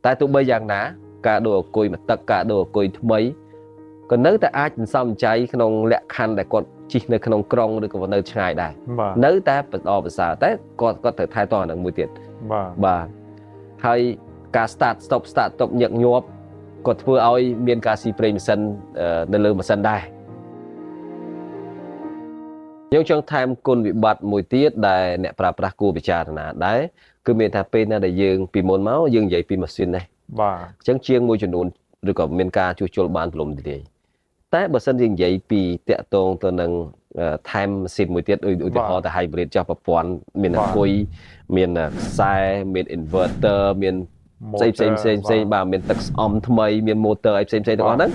tại tụi bây giờ ná cả đồ cùi mà tất cả đồ cùi mấy còn nếu ta ai cũng xong cháy không lẹ khăn để còn chỉ nơi không krong được còn nơi ngày đây nếu ta bật đo bật xả té có thể thay toàn được 1 tiền và hay cả start stop nhận nhộp còn vừa ơi miền ca si prem sân nơi lơ mà sân đây nhưng trong time con bị bật 1 tiết đại nè pra cua bị chà nè đấy cứ miền tháp bên là để dương bị môn máu dương dậy bị machine này chẳng chiêng môi trường nôn rồi còn miền ca chui chôn bàn lùm thìแต่បើសិនយើងនិយាយពីតាក់ទងទៅនឹង time machine មួយទៀតឧទាហរណ៍ទៅ hybrid ចោះប្រព័ន្ធមានអង្គុយមានខ្សែមាន inverter មានផ្សេងបាទមានទឹកស្អំថ្មីមាន motor អីផ្សេងទាំងអស់ហ្នឹង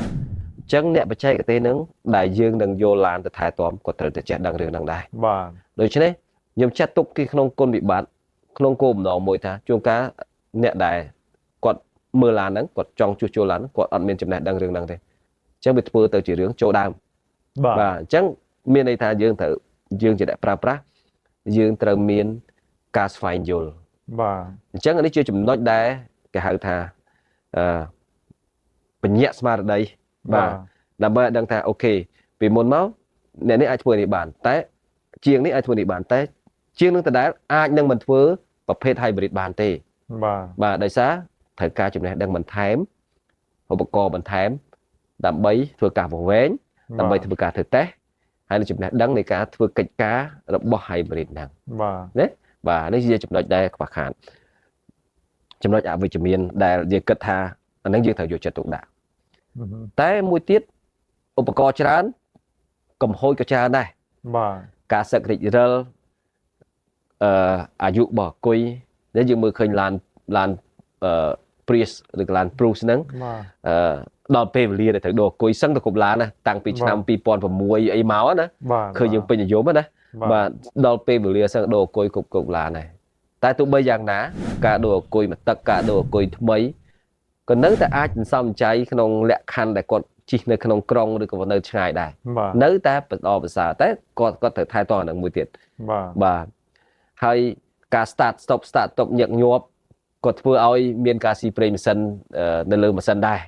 អញ្ចឹងអ្នកបច្ចេកទេសហ្នឹងដែលយើងនឹងយកឡានទៅថែទាំគាត់ត្រូវតែចេះដឹងរឿងហ្នឹងដែរបាទដូច្នេះខ្ញុំចាត់ទុកគេក្នុងគុណវិបត្តិក្នុងគោលបំណងមួយថាជួនកាលអ្នកដែលគាត់មើលឡានហ្នឹងគាត់ចង់ជួសជុលឡានគាត់អត់មានចំណេះដឹងរឿងហ្នឹងទេចឹងវាធ្វើទៅជារឿងចូលដើមបាទអញ្ចឹងមានន័យថាយើងត្រូវយើងជាអ្នកប្រើប្រាស់យើងត្រូវមានការស្វែងយល់បាទអញ្ចឹងនេះជាចំណុចដែលគេហៅថាបញ្ញាក់ស្មារតីបាទដើម្បីឲ្យដឹងថាអូខេពីមុនមកអ្នកនេះអាចធ្វើនេះបានតែជាងនេះអាចធ្វើនេះបានតែជាងនឹងដដែលអាចនឹងមិនធ្វើប្រភេទ hybrid បានទេបាទដោយសារត្រូវការចំណេះដឹងបន្ថែមឧបករណ៍បន្ថែមដើម្បីធ្វើការវង្វេងដើម្បីធ្វើការធ្វើតេស្តហើយនឹងចំណេះដឹងនៃការធ្វើកិច្ចការរបស់ hybrid ហ្នឹងបាទណាបាទនេះជាចំណុចដែលខ្វះខាតចំណុចអវិជ្ជមានដែលយើងគិតថាអានឹងយើងត្រូវយកចិត្តទុកដាក់តែមួយទៀតឧបករណ៍ច្រើនកំហុសក៏ច្រើនដែរបាទការសឹករិចរិលអាយុរបស់គុយដែលយើងមើលឃើញឡានPrius ឬក៏ឡាន Prius ហ្នឹងដល់ពេលវេលាដែលត្រូវដកគុយសឹងទៅគ្រប់ឡានណាតាំងពីឆ្នាំ2006អីមកណាឃើញយើងពេញនិយមណាបាទដល់ពេលវេលាសឹងដកគុយគ្រប់ឡានដែរតែទោះបីយ៉ាងណាការដកគុយមកទឹកការដកគុយថ្មីក៏នៅតែអាចសន្សំចៃក្នុងលក្ខខណ្ឌដែលគាត់ជិះនៅក្នុងក្រុងឬក៏នៅឆ្ងាយដែរនៅតែបន្តប្រសើរតែគាត់ត្រូវថែទាំនឹងមួយទៀតបាទហើយការ start stop ញឹកញាប់គាត់ធ្វើឲ្យមានការស៊ីប្រេងម៉ាស៊ីននៅលើម៉ាស៊ីនដែរ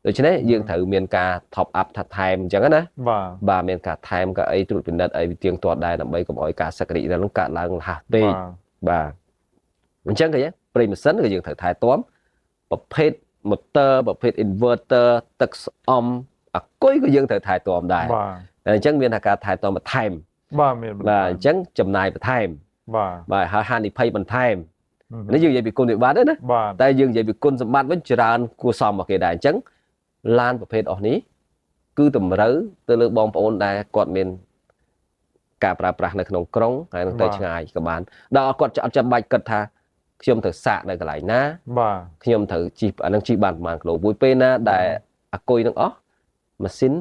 ដូច្នេះយើងត្រូវមានការ top up ថែមអញ្ចឹងណាបាទមានការថែមក៏អីត្រួតពិនិត្យអីទៀងទាត់ដែរដើម្បីកុំឲ្យការសឹករិចរិលនោះកើតឡើងលះពេកបាទអញ្ចឹងឃើញប្រេងម៉ាស៊ីនក៏យើងត្រូវថែទាំប្រភេទ motor ប្រភេទ inverter ទឹកស្អំអាគុយក៏យើងត្រូវថែទាំដែរអញ្ចឹងមានថាការថែទាំបន្ថែមបាទមានបាទអញ្ចឹងចំណាយបន្ថែមបាទហើយហានិភ័យបន្ថែមនេះយើងនិយាយពីគុណវិបត្តិទេណាតែយើងនិយាយពីគុណសម្បត្តិវិញច្រើនគួរសមមកគេដែរអញ្ចឹងឡានប្រភេទអស់នេះគឺតម្រូវទៅលើបងប្អូនដែលគាត់មានការប្រើប្រាស់នៅក្នុងក្រុងហើយនឹងទៅឆ្ងាយក៏បានដល់គាត់អត់ចាំបាច់គិតថាខ្ញុំត្រូវសាកនៅកន្លែងណាបាទខ្ញុំត្រូវជិះអានឹងជិះបានប្រហែលគីឡូមួយពេលណាដែលអាគុយនឹងអស់ម៉ាស៊ីន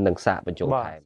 នឹងសាកបញ្ចូលថែម